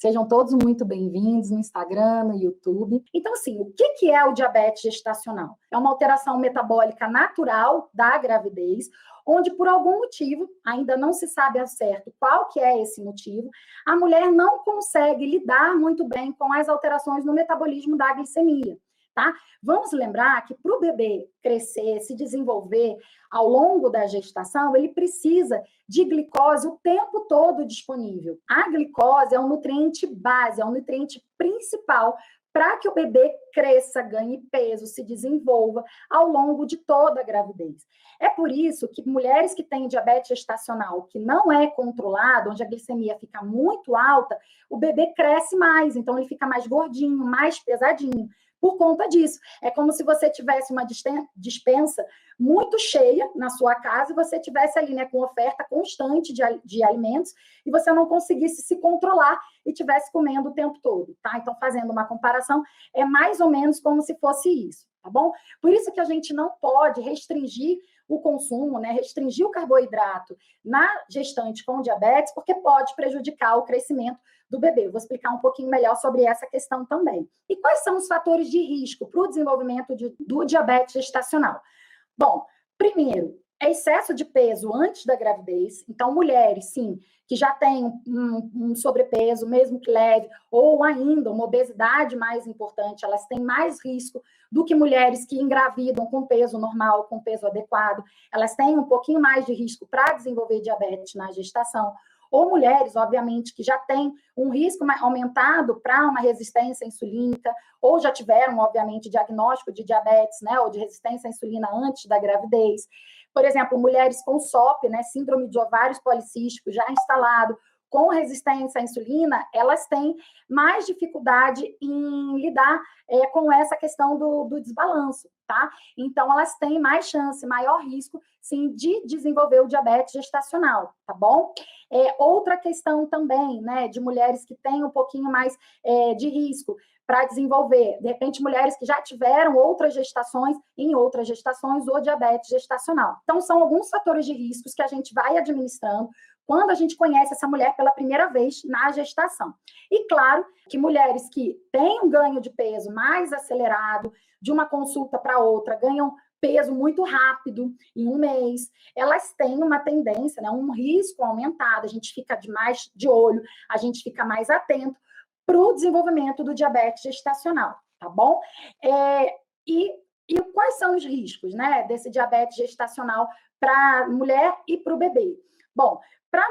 Sejam todos muito bem-vindos no Instagram, no YouTube. Então, assim, o que é o diabetes gestacional? É uma alteração metabólica natural da gravidez, onde, por algum motivo, ainda não se sabe ao certo qual que é esse motivo, a mulher não consegue lidar muito bem com as alterações no metabolismo da glicemia. Tá? Vamos lembrar que para o bebê crescer, se desenvolver ao longo da gestação, ele precisa de glicose o tempo todo disponível. A glicose é um nutriente base, é um nutriente principal para que o bebê cresça, ganhe peso, se desenvolva ao longo de toda a gravidez. É por isso que mulheres que têm diabetes gestacional, que não é controlado, onde a glicemia fica muito alta, o bebê cresce mais, então ele fica mais gordinho, mais pesadinho. Por conta disso. É como se você tivesse uma despensa muito cheia na sua casa e você tivesse ali, né, com oferta constante de alimentos e você não conseguisse se controlar e estivesse comendo o tempo todo, tá? Então, fazendo uma comparação, é mais ou menos como se fosse isso, tá bom? Por isso que a gente não pode restringir o consumo, né, restringir o carboidrato na gestante com diabetes, porque pode prejudicar o crescimento do bebê. Eu vou explicar um pouquinho melhor sobre essa questão também. E quais são os fatores de risco para o desenvolvimento do diabetes gestacional? Bom, primeiro, é excesso de peso antes da gravidez. Então, mulheres, sim, que já têm um sobrepeso, mesmo que leve, ou ainda uma obesidade mais importante, elas têm mais risco do que mulheres que engravidam com peso normal, com peso adequado. Elas têm um pouquinho mais de risco para desenvolver diabetes na gestação. Ou mulheres, obviamente, que já têm um risco aumentado para uma resistência insulínica, ou já tiveram, obviamente, diagnóstico de diabetes, né, ou de resistência à insulina antes da gravidez. Por exemplo, mulheres com SOP, né, síndrome de ovários policísticos já instalado, com resistência à insulina, elas têm mais dificuldade em lidar com essa questão do desbalanço, tá? Então, elas têm mais chance, maior risco, sim, de desenvolver o diabetes gestacional, tá bom? Outra questão também, né, de mulheres que têm um pouquinho mais de risco para desenvolver, de repente, mulheres que já tiveram outras gestações, ou diabetes gestacional. Então, são alguns fatores de riscos que a gente vai administrando quando a gente conhece essa mulher pela primeira vez na gestação. E claro que mulheres que têm um ganho de peso mais acelerado, de uma consulta para outra, ganham peso muito rápido, em um mês, elas têm uma tendência, né, um risco aumentado, a gente fica mais de olho, a gente fica mais atento para o desenvolvimento do diabetes gestacional, tá bom? E quais são os riscos, né, desse diabetes gestacional para a mulher e para o bebê? Bom, para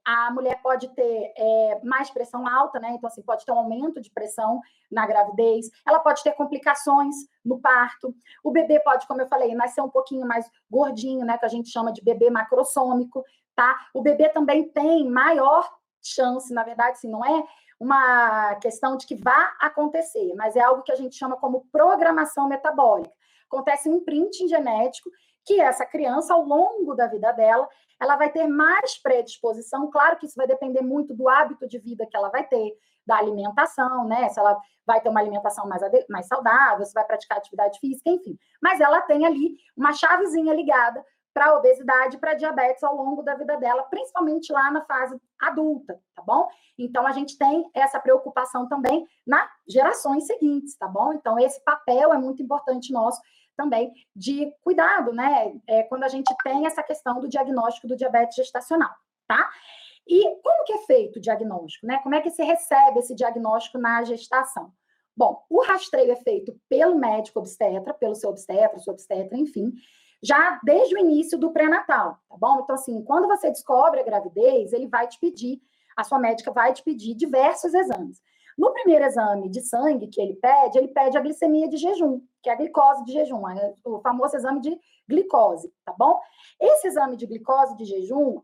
a mulher pode ter mais pressão alta, né? Então, assim, pode ter um aumento de pressão na gravidez, ela pode ter complicações no parto, o bebê pode, como eu falei, nascer um pouquinho mais gordinho, né? Que a gente chama de bebê macrossômico, tá? O bebê também tem maior chance, na verdade, assim, não é uma questão de que vá acontecer, mas é algo que a gente chama como programação metabólica. Acontece um imprinting genético que essa criança, ao longo da vida dela, ela vai ter mais predisposição. Claro que isso vai depender muito do hábito de vida que ela vai ter, da alimentação, né? Se ela vai ter uma alimentação mais saudável, se vai praticar atividade física, enfim. Mas ela tem ali uma chavezinha ligada para a obesidade e para a diabetes ao longo da vida dela, principalmente lá na fase adulta, tá bom? Então, a gente tem essa preocupação também nas gerações seguintes, tá bom? Então, esse papel é muito importante nosso também de cuidado, né? Quando a gente tem essa questão do diagnóstico do diabetes gestacional, tá? E como que é feito o diagnóstico, né? Como é que se recebe esse diagnóstico na gestação? Bom, o rastreio é feito pelo médico obstetra, pelo seu obstetra, sua obstetra, enfim, já desde o início do pré-natal, tá bom? Então, assim, quando você descobre a gravidez, a sua médica vai te pedir diversos exames. No primeiro exame de sangue que ele pede a glicemia de jejum, que é a glicose de jejum, o famoso exame de glicose, tá bom? Esse exame de glicose de jejum,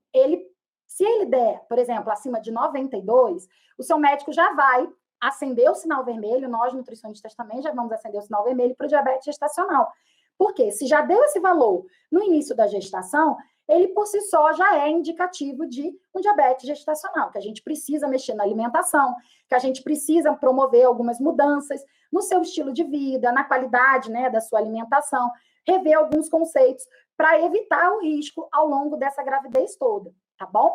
se ele der, por exemplo, acima de 92, o seu médico já vai acender o sinal vermelho, nós nutricionistas também já vamos acender o sinal vermelho para o diabetes gestacional. Porque se já deu esse valor no início da gestação, ele por si só já é indicativo de um diabetes gestacional, que a gente precisa mexer na alimentação, que a gente precisa promover algumas mudanças no seu estilo de vida, na qualidade, né, da sua alimentação, rever alguns conceitos para evitar o risco ao longo dessa gravidez toda, tá bom?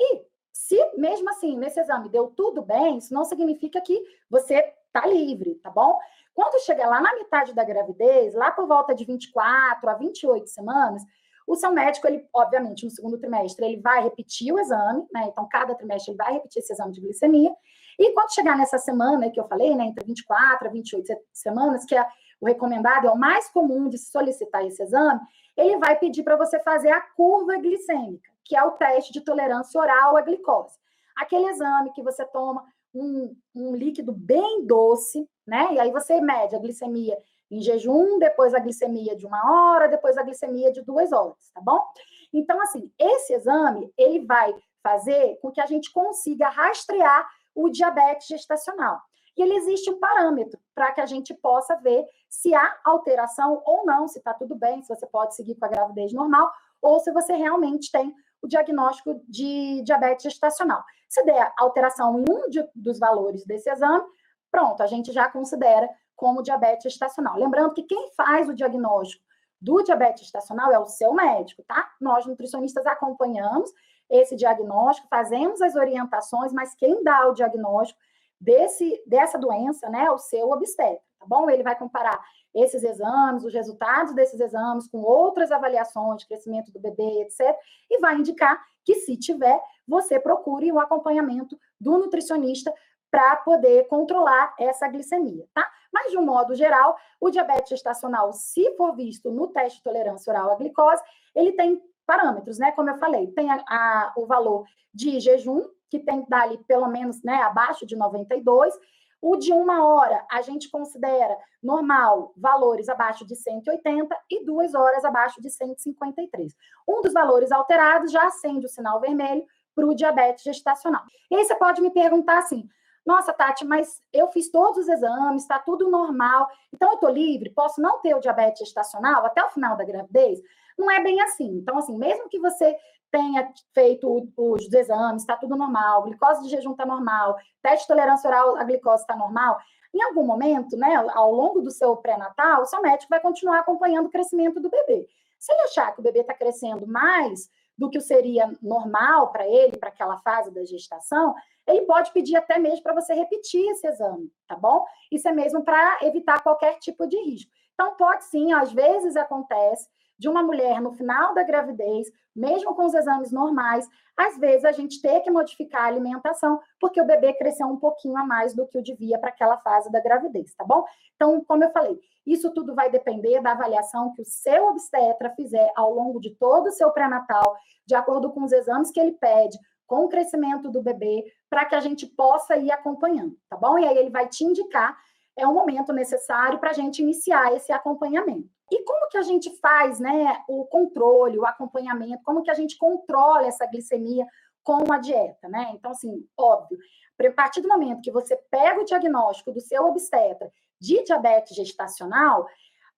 E Se mesmo assim, nesse exame deu tudo bem, isso não significa que você está livre, tá bom? Quando chegar lá na metade da gravidez, lá por volta de 24 a 28 semanas, o seu médico, ele, obviamente, no segundo trimestre, ele vai repetir o exame, né? Então, cada trimestre ele vai repetir esse exame de glicemia. E quando chegar nessa semana que eu falei, né, entre 24 a 28 semanas, que é o recomendado, é o mais comum de solicitar esse exame, ele vai pedir para você fazer a curva glicêmica, que é o teste de tolerância oral à glicose. Aquele exame que você toma um líquido bem doce, né? E aí você mede a glicemia em jejum, depois a glicemia de 1 hora, depois a glicemia de 2 horas, tá bom? Então, assim, esse exame, ele vai fazer com que a gente consiga rastrear o diabetes gestacional. E ele existe um parâmetro para que a gente possa ver se há alteração ou não, se está tudo bem, se você pode seguir com a gravidez normal, ou se você realmente tem o diagnóstico de diabetes gestacional. Se der alteração em dos valores desse exame, pronto, a gente já considera como diabetes gestacional. Lembrando que quem faz o diagnóstico do diabetes gestacional é o seu médico, tá? Nós, nutricionistas, acompanhamos esse diagnóstico, fazemos as orientações, mas quem dá o diagnóstico dessa doença, né, é o seu obstetra, tá bom? Ele vai comparar esses exames, os resultados desses exames com outras avaliações de crescimento do bebê, etc., e vai indicar que, se tiver, você procure o acompanhamento do nutricionista para poder controlar essa glicemia, tá? Mas, de um modo geral, o diabetes gestacional, se for visto no teste de tolerância oral à glicose, ele tem parâmetros, né? Como eu falei, tem o valor de jejum, que tem que dar ali pelo menos, né, abaixo de 92. O de 1 hora, a gente considera normal valores abaixo de 180 e 2 horas abaixo de 153. Um dos valores alterados já acende o sinal vermelho para o diabetes gestacional. E aí você pode me perguntar assim, nossa, Tati, mas eu fiz todos os exames, está tudo normal, então eu estou livre, posso não ter o diabetes gestacional até o final da gravidez? Não é bem assim. Então, assim, mesmo que você tenha feito os exames, está tudo normal, glicose de jejum está normal, teste de tolerância oral à glicose está normal, em algum momento, né, ao longo do seu pré-natal, o seu médico vai continuar acompanhando o crescimento do bebê. Se ele achar que o bebê está crescendo mais do que seria normal para ele, para aquela fase da gestação, ele pode pedir até mesmo para você repetir esse exame, tá bom? Isso é mesmo para evitar qualquer tipo de risco. Então, pode sim, às vezes acontece de uma mulher no final da gravidez, mesmo com os exames normais, às vezes a gente ter que modificar a alimentação, porque o bebê cresceu um pouquinho a mais do que o devia para aquela fase da gravidez, tá bom? Então, como eu falei, isso tudo vai depender da avaliação que o seu obstetra fizer ao longo de todo o seu pré-natal, de acordo com os exames que ele pede, com o crescimento do bebê, para que a gente possa ir acompanhando, tá bom? E aí ele vai te indicar o momento necessário para a gente iniciar esse acompanhamento. E como que a gente faz, né, o controle, o acompanhamento, como que a gente controla essa glicemia com a dieta, né? Então, assim, óbvio, a partir do momento que você pega o diagnóstico do seu obstetra de diabetes gestacional,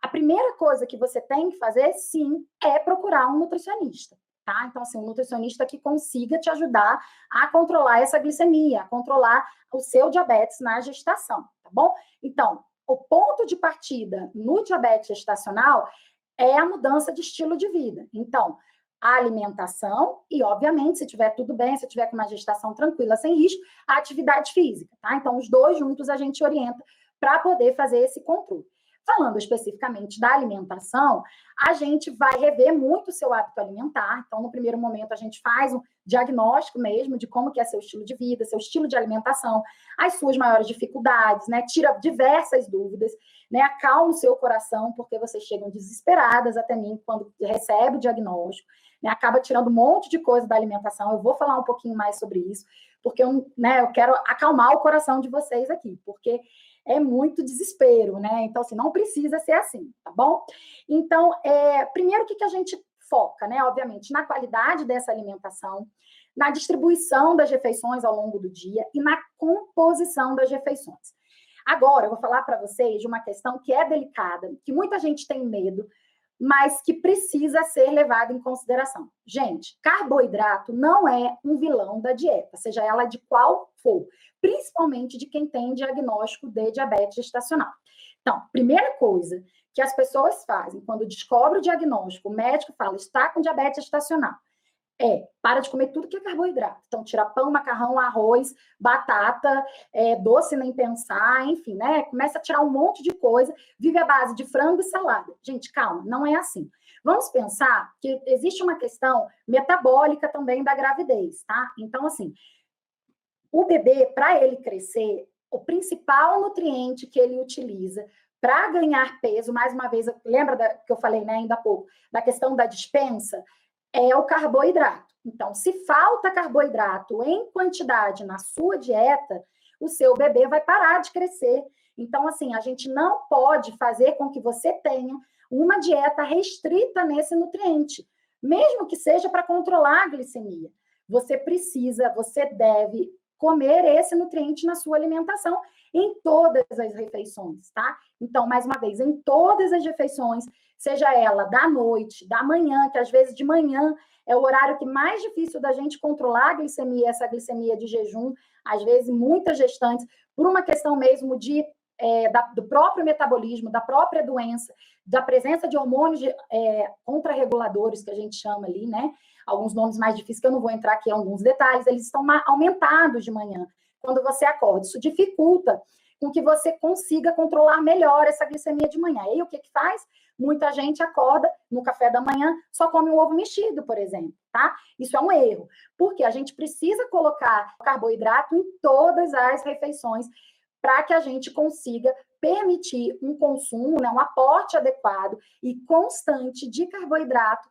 a primeira coisa que você tem que fazer, sim, é procurar um nutricionista. Tá? Então, assim, um nutricionista que consiga te ajudar a controlar essa glicemia, a controlar o seu diabetes na gestação, tá bom? Então, o ponto de partida no diabetes gestacional é a mudança de estilo de vida. Então, a alimentação e, obviamente, se tiver tudo bem, se tiver com uma gestação tranquila, sem risco, a atividade física, tá? Então, os dois juntos a gente orienta para poder fazer esse controle. Falando especificamente da alimentação, a gente vai rever muito o seu hábito alimentar. Então, no primeiro momento, a gente faz um diagnóstico mesmo de como que é seu estilo de vida, seu estilo de alimentação, as suas maiores dificuldades, né? Tira diversas dúvidas, né? Acalma o seu coração, porque vocês chegam desesperadas até mim quando recebe o diagnóstico, né? Acaba tirando um monte de coisa da alimentação. Eu vou falar um pouquinho mais sobre isso, porque eu quero acalmar o coração de vocês aqui, porque é muito desespero, né? Então, assim, não precisa ser assim, tá bom? Então, primeiro, o que a gente foca, né? Obviamente, na qualidade dessa alimentação, na distribuição das refeições ao longo do dia e na composição das refeições. Agora, eu vou falar para vocês de uma questão que é delicada, que muita gente tem medo, mas que precisa ser levado em consideração. Gente, carboidrato não é um vilão da dieta, seja ela de qual for, principalmente de quem tem diagnóstico de diabetes gestacional. Então, primeira coisa que as pessoas fazem quando descobre o diagnóstico, o médico fala, está com diabetes gestacional, Para de comer tudo que é carboidrato. Então, tira pão, macarrão, arroz, batata, doce nem pensar, enfim, né? Começa a tirar um monte de coisa, vive à base de frango e salada. Gente, calma, não é assim. Vamos pensar que existe uma questão metabólica também da gravidez, tá? Então, assim, o bebê, para ele crescer, o principal nutriente que ele utiliza para ganhar peso, mais uma vez, lembra que eu falei, né, ainda há pouco, da questão da dispensa? É o carboidrato. Então, se falta carboidrato em quantidade na sua dieta, o seu bebê vai parar de crescer. Então, assim, a gente não pode fazer com que você tenha uma dieta restrita nesse nutriente, mesmo que seja para controlar a glicemia. Você precisa, você deve comer esse nutriente na sua alimentação em todas as refeições, tá? Então, mais uma vez, em todas as refeições, seja ela da noite, da manhã, que às vezes de manhã é o horário que mais difícil da gente controlar a glicemia, essa glicemia de jejum, às vezes muitas gestantes, por uma questão mesmo do próprio metabolismo, da própria doença, da presença de hormônios contrarreguladores, que a gente chama ali, né? Alguns nomes mais difíceis, que eu não vou entrar aqui em alguns detalhes, eles estão aumentados de manhã, quando você acorda. Isso dificulta com que você consiga controlar melhor essa glicemia de manhã. E aí, o que faz? Muita gente acorda no café da manhã, só come um ovo mexido, por exemplo, tá? Isso é um erro, porque a gente precisa colocar carboidrato em todas as refeições para que a gente consiga permitir um consumo, né, um aporte adequado e constante de carboidrato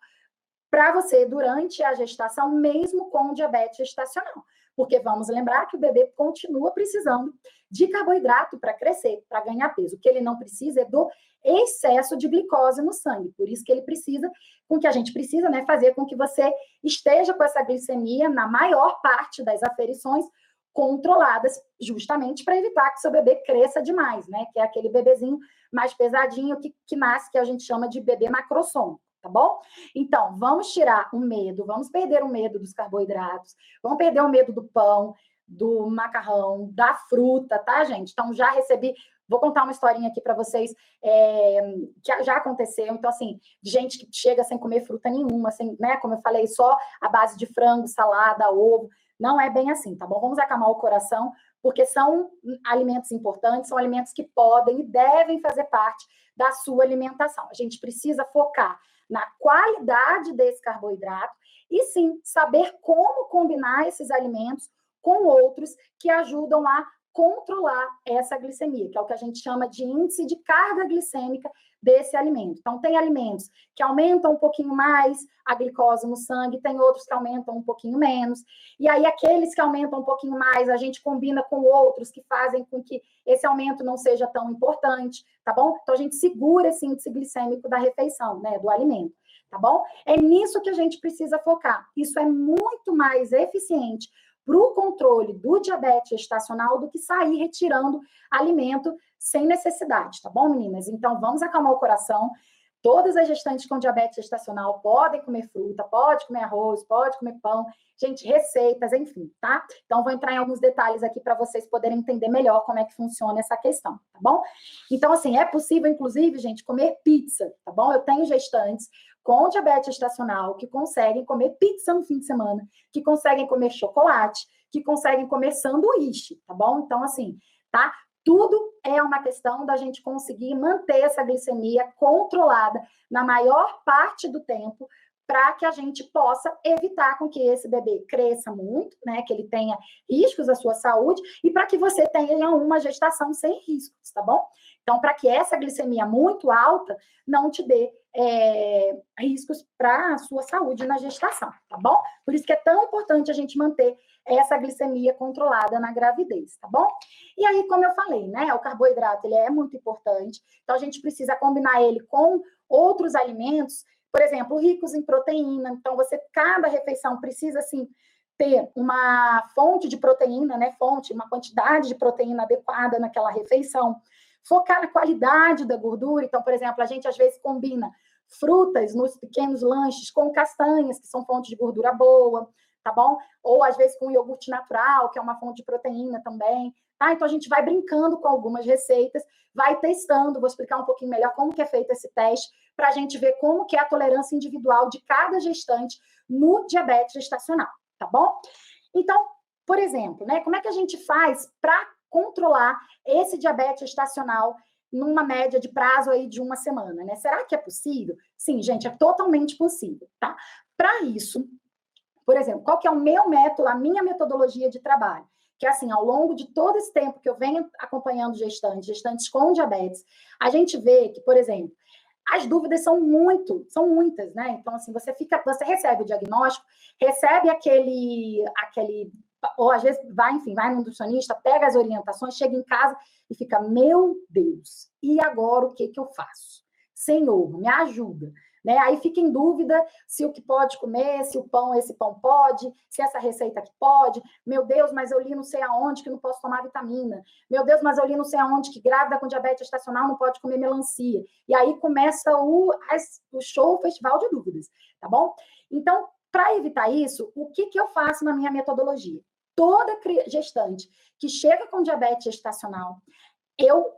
para você durante a gestação, mesmo com diabetes gestacional. Porque vamos lembrar que o bebê continua precisando de carboidrato para crescer, para ganhar peso. O que ele não precisa é do excesso de glicose no sangue. Por isso que ele precisa, com que a gente precisa, né, fazer com que você esteja com essa glicemia na maior parte das aferições controladas, justamente para evitar que seu bebê cresça demais, né? Que é aquele bebezinho mais pesadinho que nasce, que a gente chama de bebê macrossom. Tá bom? Então, vamos tirar o medo, vamos perder o medo dos carboidratos, vamos perder o medo do pão, do macarrão, da fruta, tá, gente? Então, já recebi, vou contar uma historinha aqui para vocês, que já aconteceu. Então, assim, gente que chega sem comer fruta nenhuma, sem, né, como eu falei, só a base de frango, salada, ovo. Não é bem assim, tá bom? Vamos acalmar o coração, porque são alimentos importantes, são alimentos que podem e devem fazer parte da sua alimentação. A gente precisa focar na qualidade desse carboidrato e sim saber como combinar esses alimentos com outros que ajudam a controlar essa glicemia, que é o que a gente chama de índice de carga glicêmica desse alimento. Então, tem alimentos que aumentam um pouquinho mais a glicose no sangue, tem outros que aumentam um pouquinho menos. E aí, aqueles que aumentam um pouquinho mais, a gente combina com outros que fazem com que esse aumento não seja tão importante, tá bom? Então, a gente segura esse índice glicêmico da refeição, né, do alimento, tá bom? É nisso que a gente precisa focar. Isso é muito mais eficiente para o controle do diabetes gestacional do que sair retirando alimento sem necessidade, tá bom, meninas? Então, vamos acalmar o coração. Todas as gestantes com diabetes gestacional podem comer fruta, pode comer arroz, pode comer pão, gente, receitas, enfim, tá? Então, vou entrar em alguns detalhes aqui para vocês poderem entender melhor como é que funciona essa questão, tá bom? Então, assim, é possível, inclusive, gente, comer pizza, tá bom? Eu tenho gestantes com diabetes gestacional que conseguem comer pizza no fim de semana, que conseguem comer chocolate, que conseguem comer sanduíche, tá bom? Então, assim, tá? Tudo é uma questão da gente conseguir manter essa glicemia controlada na maior parte do tempo para que a gente possa evitar com que esse bebê cresça muito, né, que ele tenha riscos à sua saúde e para que você tenha uma gestação sem riscos, tá bom? Então, para que essa glicemia muito alta não te dê riscos para a sua saúde na gestação, tá bom? Por isso que é tão importante a gente manter essa glicemia controlada na gravidez, tá bom? E aí, como eu falei, né, o carboidrato, ele é muito importante, então a gente precisa combinar ele com outros alimentos, por exemplo, ricos em proteína, então cada refeição precisa, assim, ter uma fonte de proteína, né, uma quantidade de proteína adequada naquela refeição, focar na qualidade da gordura, então, por exemplo, a gente às vezes combina frutas nos pequenos lanches com castanhas, que são fontes de gordura boa, tá bom? Ou às vezes com iogurte natural, que é uma fonte de proteína também, tá? Então a gente vai brincando com algumas receitas, vai testando, vou explicar um pouquinho melhor como que é feito esse teste para a gente ver como que é a tolerância individual de cada gestante no diabetes gestacional, tá bom? Então, por exemplo, né, como é que a gente faz para controlar esse diabetes gestacional numa média de prazo aí de uma semana, né? Será que é possível? Sim, gente, é totalmente possível, tá? Para isso, por exemplo, qual que é o meu método, a minha metodologia de trabalho? Que assim, ao longo de todo esse tempo que eu venho acompanhando gestantes com diabetes, a gente vê que, por exemplo, as dúvidas são muitas, né? Então, assim, você recebe o diagnóstico, recebe ou às vezes vai no nutricionista, pega as orientações, chega em casa e fica, meu Deus, e agora o que eu faço? Senhor, me ajuda. Né? Aí fica em dúvida se o que pode comer, se esse pão pode, se essa receita aqui pode. Meu Deus, mas eu li não sei aonde que não posso tomar vitamina. Meu Deus, mas eu li não sei aonde que grávida com diabetes gestacional não pode comer melancia. E aí começa o show, o festival de dúvidas, tá bom? Então, para evitar isso, o que eu faço na minha metodologia? Toda gestante que chega com diabetes gestacional, eu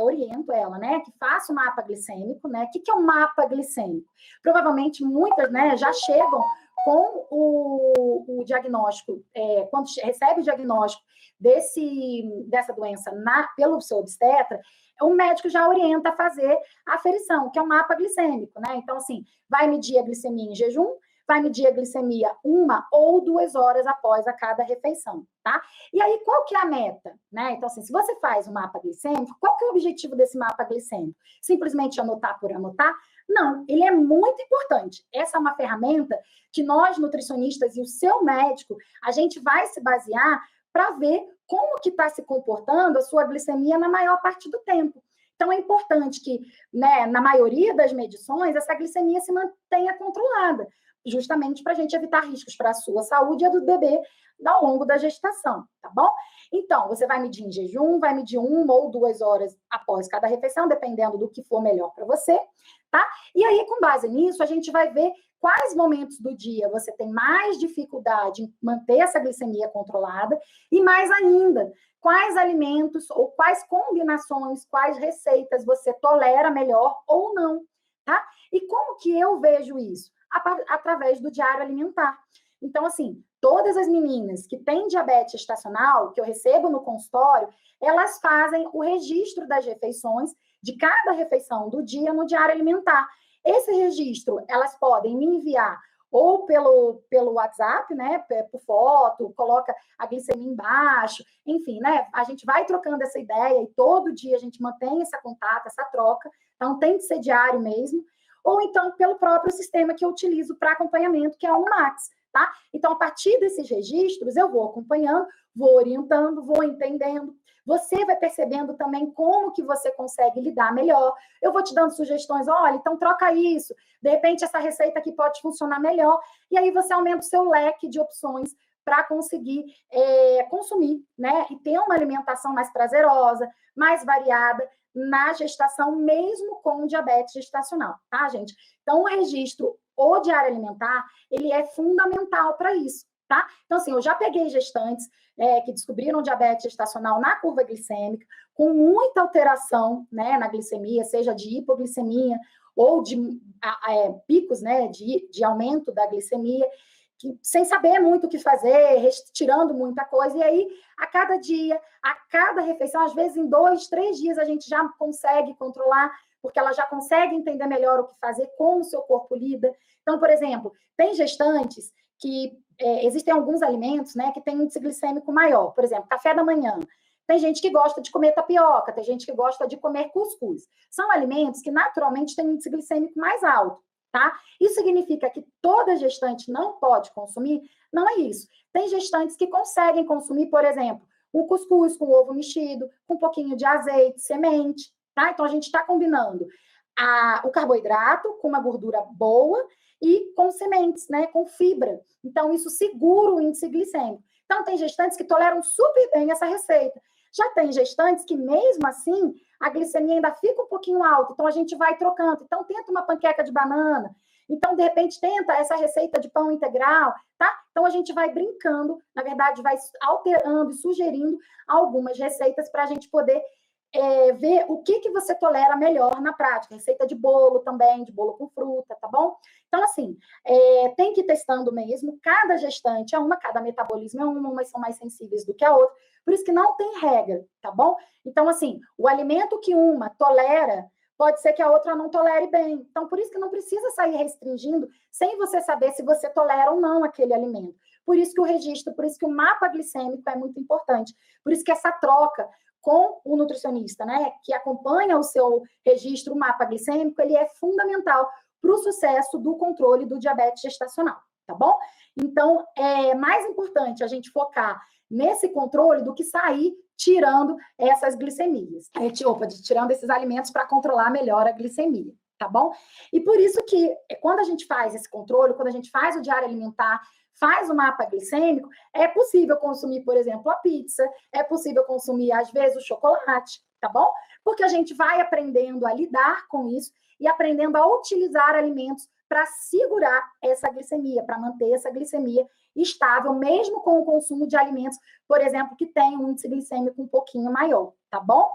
oriento ela, né, que faça o mapa glicêmico, né? O que é um mapa glicêmico? Provavelmente muitas, né, já chegam com o diagnóstico, quando recebe o diagnóstico dessa doença pelo seu obstetra, o médico já orienta a fazer a aferição, que é um mapa glicêmico, né? Então, assim, vai medir a glicemia em jejum, vai medir a glicemia 1 ou 2 horas após a cada refeição, tá? E aí, qual que é a meta? Né? Então, assim, se você faz um mapa glicêmico, qual que é o objetivo desse mapa glicêmico? Simplesmente anotar por anotar? Não, ele é muito importante. Essa é uma ferramenta que nós, nutricionistas e o seu médico, a gente vai se basear para ver como que está se comportando a sua glicemia na maior parte do tempo. Então, é importante que, né, na maioria das medições, essa glicemia se mantenha controlada, justamente para a gente evitar riscos para a sua saúde e a do bebê ao longo da gestação, tá bom? Então, você vai medir em jejum, vai medir 1 ou 2 horas após cada refeição, dependendo do que for melhor para você, tá? E aí, com base nisso, a gente vai ver quais momentos do dia você tem mais dificuldade em manter essa glicemia controlada e, mais ainda, quais alimentos ou quais combinações, quais receitas você tolera melhor ou não, tá? E como que eu vejo isso? Através do diário alimentar. Então, assim, todas as meninas que têm diabetes gestacional, que eu recebo no consultório, elas fazem o registro das refeições, de cada refeição do dia, no diário alimentar. Esse registro, elas podem me enviar ou pelo WhatsApp, né, por foto, coloca a glicemia embaixo, enfim, né, a gente vai trocando essa ideia e todo dia a gente mantém esse contato, essa troca, então tem que ser diário mesmo, ou então pelo próprio sistema que eu utilizo para acompanhamento, que é o Max, tá? Então, a partir desses registros, eu vou acompanhando, vou orientando, vou entendendo. Você vai percebendo também como que você consegue lidar melhor. Eu vou te dando sugestões, olha, então troca isso. De repente, essa receita aqui pode funcionar melhor. E aí você aumenta o seu leque de opções para conseguir consumir, né? E ter uma alimentação mais prazerosa, mais variada na gestação, mesmo com diabetes gestacional, tá, gente? Então, o registro, o diário alimentar, ele é fundamental para isso, tá? Então, assim, eu já peguei gestantes que descobriram diabetes gestacional na curva glicêmica, com muita alteração, né, na glicemia, seja de hipoglicemia ou de picos, né, de aumento da glicemia, sem saber muito o que fazer, tirando muita coisa, e aí, a cada dia, a cada refeição, às vezes em 2, 3 dias, a gente já consegue controlar, porque ela já consegue entender melhor o que fazer, como o seu corpo lida. Então, por exemplo, tem gestantes que existem alguns alimentos, né, que têm índice glicêmico maior, por exemplo, café da manhã. Tem gente que gosta de comer tapioca, tem gente que gosta de comer cuscuz. São alimentos que naturalmente têm índice glicêmico mais alto. Tá? Isso significa que toda gestante não pode consumir? Não é isso. Tem gestantes que conseguem consumir, por exemplo, o cuscuz com ovo mexido, com um pouquinho de azeite, semente, tá? Então, a gente está combinando o carboidrato com uma gordura boa e com sementes, né? Com fibra. Então, isso segura o índice glicêmico. Então, tem gestantes que toleram super bem essa receita. Já tem gestantes que, mesmo assim, a glicemia ainda fica um pouquinho alta, então a gente vai trocando. Então, tenta uma panqueca de banana, então, de repente, tenta essa receita de pão integral, tá? Então, a gente vai brincando, na verdade, vai alterando e sugerindo algumas receitas para a gente poder ver o que você tolera melhor na prática. Receita de bolo também, de bolo com fruta, tá bom? Então, assim, tem que ir testando mesmo. Cada gestante é uma, cada metabolismo é uma, umas são mais sensíveis do que a outra. Por isso que não tem regra, tá bom? Então, assim, o alimento que uma tolera, pode ser que a outra não tolere bem. Então, por isso que não precisa sair restringindo sem você saber se você tolera ou não aquele alimento. Por isso que o registro, por isso que o mapa glicêmico é muito importante. Por isso que essa troca com o nutricionista, né, que acompanha o seu registro, o mapa glicêmico, ele é fundamental para o sucesso do controle do diabetes gestacional, tá bom? Então, é mais importante a gente focar nesse controle do que sair tirando essas glicemias. Tirando esses alimentos para controlar melhor a glicemia, tá bom? E por isso que, quando a gente faz esse controle, quando a gente faz o diário alimentar, faz o mapa glicêmico, é possível consumir, por exemplo, a pizza, é possível consumir, às vezes, o chocolate, tá bom? Porque a gente vai aprendendo a lidar com isso e aprendendo a utilizar alimentos para segurar essa glicemia, para manter essa glicemia estável, mesmo com o consumo de alimentos, por exemplo, que tem um índice glicêmico um pouquinho maior, tá bom?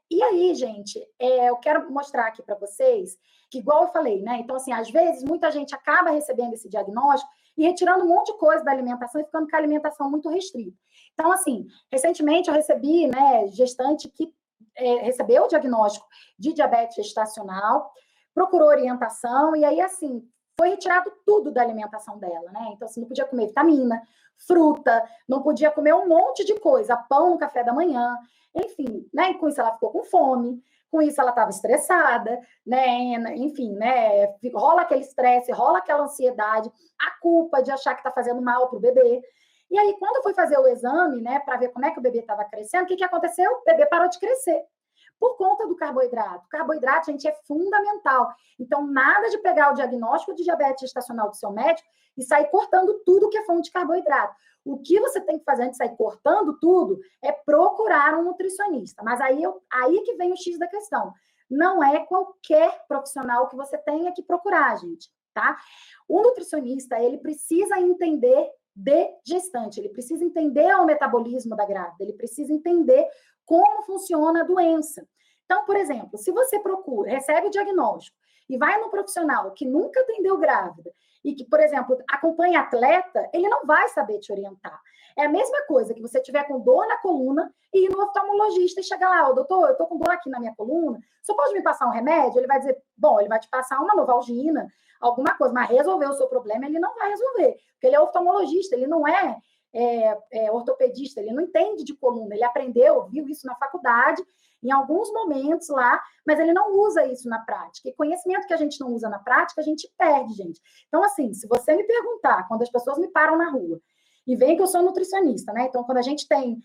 E aí, gente, eu quero mostrar aqui para vocês que, igual eu falei, né? Então, assim, às vezes, muita gente acaba recebendo esse diagnóstico e retirando um monte de coisa da alimentação e ficando com a alimentação muito restrita. Então, assim, recentemente eu recebi, né, gestante que recebeu o diagnóstico de diabetes gestacional, procurou orientação e aí, assim, foi retirado tudo da alimentação dela, né? Então, assim, não podia comer vitamina, fruta, não podia comer um monte de coisa, pão no café da manhã, enfim, né? E com isso ela ficou com fome, com isso ela estava estressada, né? Enfim, né? Rola aquele estresse, rola aquela ansiedade, a culpa de achar que está fazendo mal para o bebê. E aí, quando eu fui fazer o exame, né, para ver como é que o bebê estava crescendo, o que aconteceu? O bebê parou de crescer. Por conta do carboidrato. O carboidrato, gente, é fundamental. Então, nada de pegar o diagnóstico de diabetes gestacional do seu médico e sair cortando tudo que é fonte de carboidrato. O que você tem que fazer antes de sair cortando tudo é procurar um nutricionista. Mas aí que vem o X da questão. Não é qualquer profissional que você tenha que procurar, gente, tá? O nutricionista, ele precisa entender de gestante, ele precisa entender o metabolismo da grávida, ele precisa entender como funciona a doença. Então, por exemplo, se você recebe o diagnóstico e vai no profissional que nunca atendeu grávida e que, por exemplo, acompanha atleta, ele não vai saber te orientar. É a mesma coisa que você tiver com dor na coluna e ir no oftalmologista e chegar lá, doutor, eu tô com dor aqui na minha coluna, você pode me passar um remédio? Ele vai dizer, bom, ele vai te passar uma Novalgina, alguma coisa, mas resolver o seu problema ele não vai resolver, porque ele é oftalmologista, ele não é ortopedista, ele não entende de coluna, ele aprendeu, viu isso na faculdade, em alguns momentos lá, mas ele não usa isso na prática. E conhecimento que a gente não usa na prática, a gente perde, gente. Então, assim, se você me perguntar, quando as pessoas me param na rua, e veem que eu sou nutricionista, né? Então, quando a gente tem,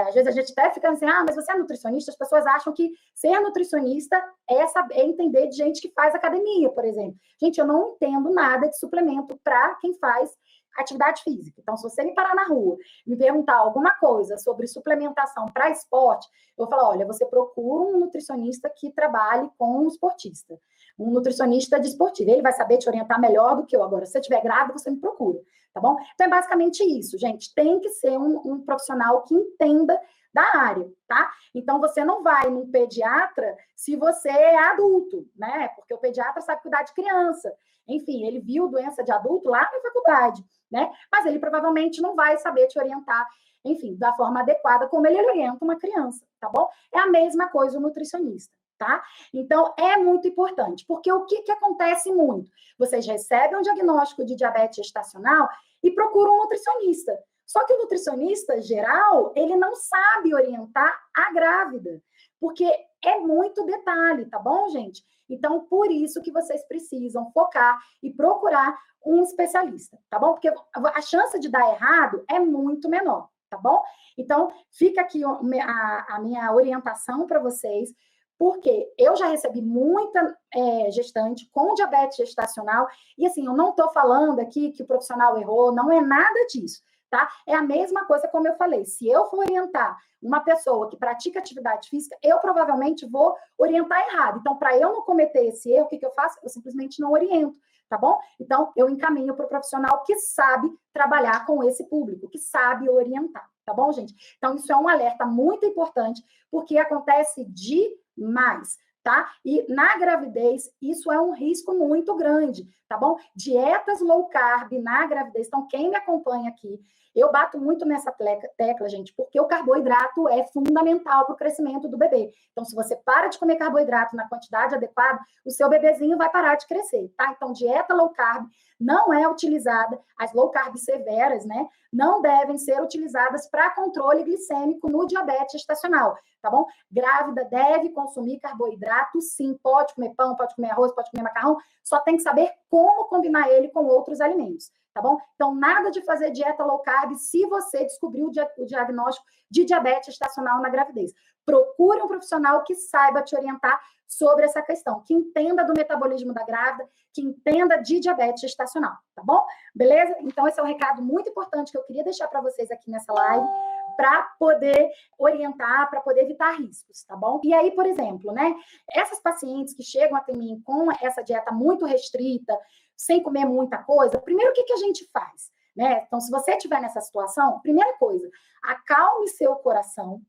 às vezes a gente até fica assim, mas você é nutricionista? As pessoas acham que ser nutricionista é entender de gente que faz academia, por exemplo. Gente, eu não entendo nada de suplemento para quem faz atividade física. Então, se você me parar na rua e me perguntar alguma coisa sobre suplementação para esporte, eu vou falar, olha, você procura um nutricionista que trabalhe com um esportista, um nutricionista desportivo. Ele vai saber te orientar melhor do que eu. Agora, se você estiver grávida, você me procura, tá bom? Então, é basicamente isso, gente. Tem que ser um profissional que entenda da área, tá? Então, você não vai num pediatra se você é adulto, né? Porque o pediatra sabe cuidar de criança. Enfim, ele viu doença de adulto lá na faculdade, né? Mas ele provavelmente não vai saber te orientar, enfim, da forma adequada como ele orienta uma criança, tá bom? É a mesma coisa o nutricionista, tá? Então, é muito importante, porque o que acontece muito? Vocês recebem um diagnóstico de diabetes gestacional e procuram um nutricionista. Só que o nutricionista geral, ele não sabe orientar a grávida, porque é muito detalhe, tá bom, gente? Então, por isso que vocês precisam focar e procurar um especialista, tá bom? Porque a chance de dar errado é muito menor, tá bom? Então, fica aqui a minha orientação para vocês, porque eu já recebi muita gestante com diabetes gestacional, e assim, eu não estou falando aqui que o profissional errou, não é nada disso. Tá? É a mesma coisa como eu falei. Se eu for orientar uma pessoa que pratica atividade física, eu provavelmente vou orientar errado. Então, para eu não cometer esse erro, o que eu faço? Eu simplesmente não oriento, tá bom? Então, eu encaminho para o profissional que sabe trabalhar com esse público, que sabe orientar, tá tá bom, gente? Então, isso é um alerta muito importante, porque acontece demais, tá? E na gravidez, isso é um risco muito grande, tá bom? Dietas low carb na gravidez. Então, quem me acompanha aqui, eu bato muito nessa tecla, gente, porque o carboidrato é fundamental para o crescimento do bebê. Então, se você para de comer carboidrato na quantidade adequada, o seu bebezinho vai parar de crescer, tá? Então, dieta low carb não é utilizada, as low carb severas, né, não devem ser utilizadas para controle glicêmico no diabetes gestacional, tá bom? Grávida deve consumir carboidrato, sim, pode comer pão, pode comer arroz, pode comer macarrão, só tem que saber como combinar ele com outros alimentos, tá bom? Então, nada de fazer dieta low carb se você descobriu o diagnóstico de diabetes gestacional na gravidez. Procure um profissional que saiba te orientar sobre essa questão, que entenda do metabolismo da grávida, que entenda de diabetes gestacional, tá bom? Beleza? Então, esse é um recado muito importante que eu queria deixar para vocês aqui nessa live, para poder orientar, para poder evitar riscos, tá bom? E aí, por exemplo, né, essas pacientes que chegam até mim com essa dieta muito restrita, sem comer muita coisa, primeiro, o que a gente faz? Né? Então, se você estiver nessa situação, primeira coisa, acalme seu coração,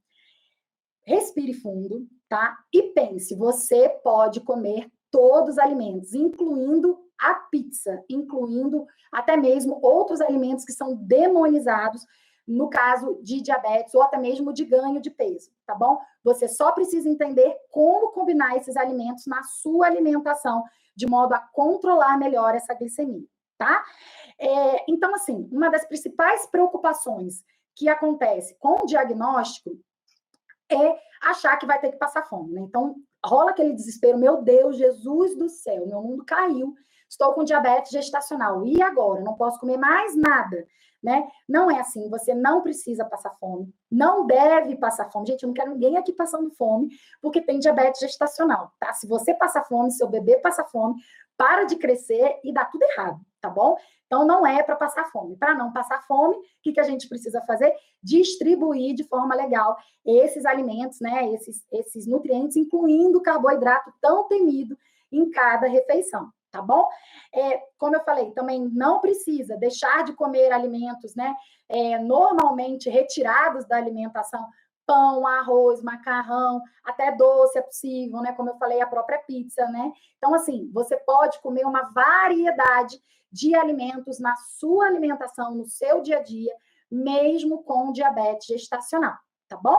respire fundo, tá? E pense, você pode comer todos os alimentos, incluindo a pizza, incluindo até mesmo outros alimentos que são demonizados no caso de diabetes ou até mesmo de ganho de peso, tá bom? Você só precisa entender como combinar esses alimentos na sua alimentação, de modo a controlar melhor essa glicemia, tá? Então, assim, uma das principais preocupações que acontece com o diagnóstico é achar que vai ter que passar fome, né? Então, rola aquele desespero, meu Deus, Jesus do céu, meu mundo caiu, estou com diabetes gestacional, e agora? Não posso comer mais nada, né? Não é assim, você não precisa passar fome, não deve passar fome. Gente, eu não quero ninguém aqui passando fome, porque tem diabetes gestacional, tá? Se você passar fome, seu bebê passa fome, para de crescer e dá tudo errado, tá bom? Então, não é para passar fome. Para não passar fome, o que a gente precisa fazer? Distribuir de forma legal esses alimentos, né? Esses nutrientes, incluindo o carboidrato tão temido em cada refeição, tá bom? Como eu falei, também não precisa deixar de comer alimentos, né? Normalmente retirados da alimentação, pão, arroz, macarrão, até doce é possível, né? Como eu falei, a própria pizza, né? Então, assim, você pode comer uma variedade de alimentos na sua alimentação, no seu dia a dia, mesmo com diabetes gestacional, tá bom?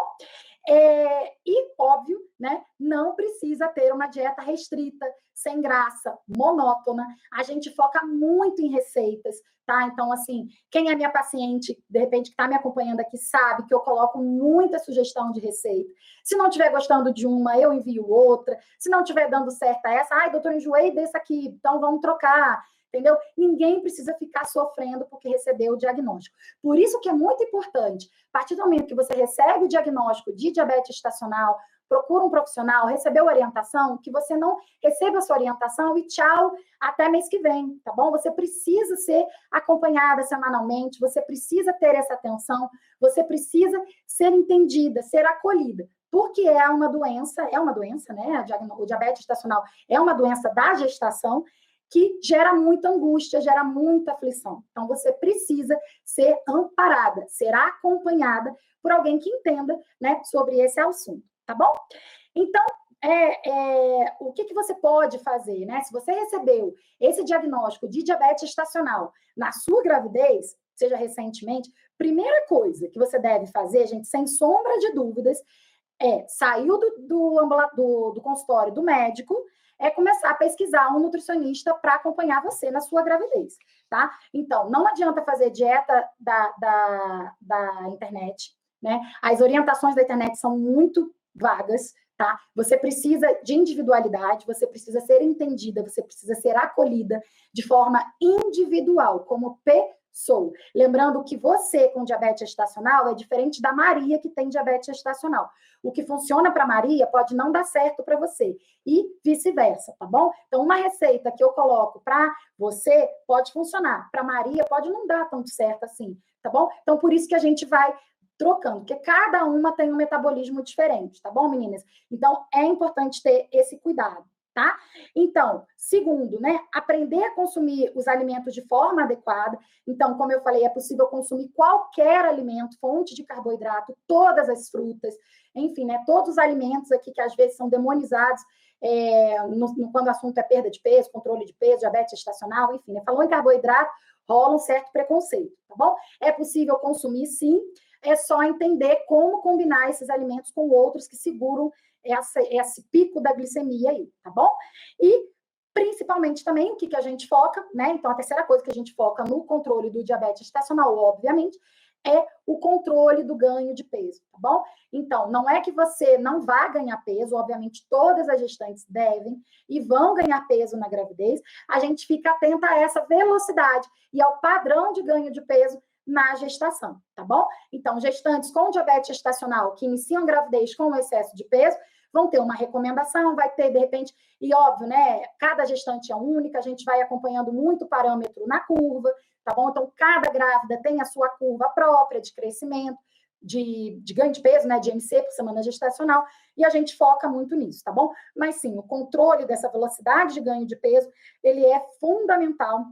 E, óbvio, né, não precisa ter uma dieta restrita, sem graça, monótona. A gente foca muito em receitas, tá? Então, assim, quem é minha paciente, de repente, que está me acompanhando aqui, sabe que eu coloco muita sugestão de receita. Se não estiver gostando de uma, eu envio outra. Se não estiver dando certo essa, ai, doutor, enjoei desse aqui, então vamos trocar. Entendeu? Ninguém precisa ficar sofrendo porque recebeu o diagnóstico. Por isso que é muito importante, a partir do momento que você recebe o diagnóstico de diabetes gestacional, procura um profissional, recebeu orientação, que você não receba a sua orientação e tchau, até mês que vem, tá bom? Você precisa ser acompanhada semanalmente, você precisa ter essa atenção, você precisa ser entendida, ser acolhida, porque é uma doença, né? O diabetes gestacional é uma doença da gestação, que gera muita angústia, gera muita aflição. Então, você precisa ser amparada, ser acompanhada por alguém que entenda, né, sobre esse assunto, tá bom? Então, o que você pode fazer, né? Se você recebeu esse diagnóstico de diabetes gestacional na sua gravidez, seja recentemente, primeira coisa que você deve fazer, gente, sem sombra de dúvidas, saiu do consultório do médico, começar a pesquisar um nutricionista para acompanhar você na sua gravidez, tá? Então, não adianta fazer dieta da internet, né? As orientações da internet são muito vagas, tá? Você precisa de individualidade, você precisa ser entendida, você precisa ser acolhida de forma individual, como pessoa. Lembrando que você com diabetes gestacional é diferente da Maria que tem diabetes gestacional. O que funciona para Maria pode não dar certo para você e vice-versa, tá bom? Então, uma receita que eu coloco para você pode funcionar, para Maria pode não dar tanto certo assim, tá bom? Então, por isso que a gente vai trocando, porque cada uma tem um metabolismo diferente, tá bom, meninas? Então, é importante ter esse cuidado, tá? Então, segundo, né, aprender a consumir os alimentos de forma adequada. Então, como eu falei, é possível consumir qualquer alimento, fonte de carboidrato, todas as frutas, enfim, né, todos os alimentos aqui que às vezes são demonizados quando o assunto é perda de peso, controle de peso, diabetes gestacional, enfim, né, falou em carboidrato, rola um certo preconceito, tá bom? É possível consumir, sim, é só entender como combinar esses alimentos com outros que seguram esse pico da glicemia aí, tá bom? E principalmente também o que a gente foca, né? Então, a terceira coisa que a gente foca no controle do diabetes gestacional, obviamente, é o controle do ganho de peso, tá bom? Então, não é que você não vá ganhar peso, obviamente todas as gestantes devem e vão ganhar peso na gravidez, a gente fica atenta a essa velocidade e ao padrão de ganho de peso na gestação, tá bom? Então, gestantes com diabetes gestacional que iniciam gravidez com excesso de peso vão ter uma recomendação, vai ter, de repente, e óbvio, né? Cada gestante é única, a gente vai acompanhando muito parâmetro na curva, tá bom? Então, cada grávida tem a sua curva própria de crescimento, de ganho de peso, né? De IMC por semana gestacional, e a gente foca muito nisso, tá bom? Mas sim, o controle dessa velocidade de ganho de peso, ele é fundamental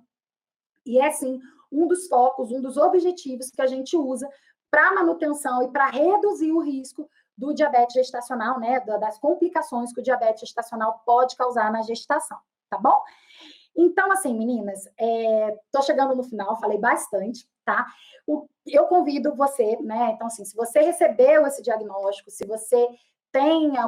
e é sim um dos focos, um dos objetivos que a gente usa para manutenção e para reduzir o risco do diabetes gestacional, né? Das complicações que o diabetes gestacional pode causar na gestação, tá bom? Então, assim, meninas, tô chegando no final, falei bastante, tá? Eu convido você, né? Então, assim, se você recebeu esse diagnóstico, se você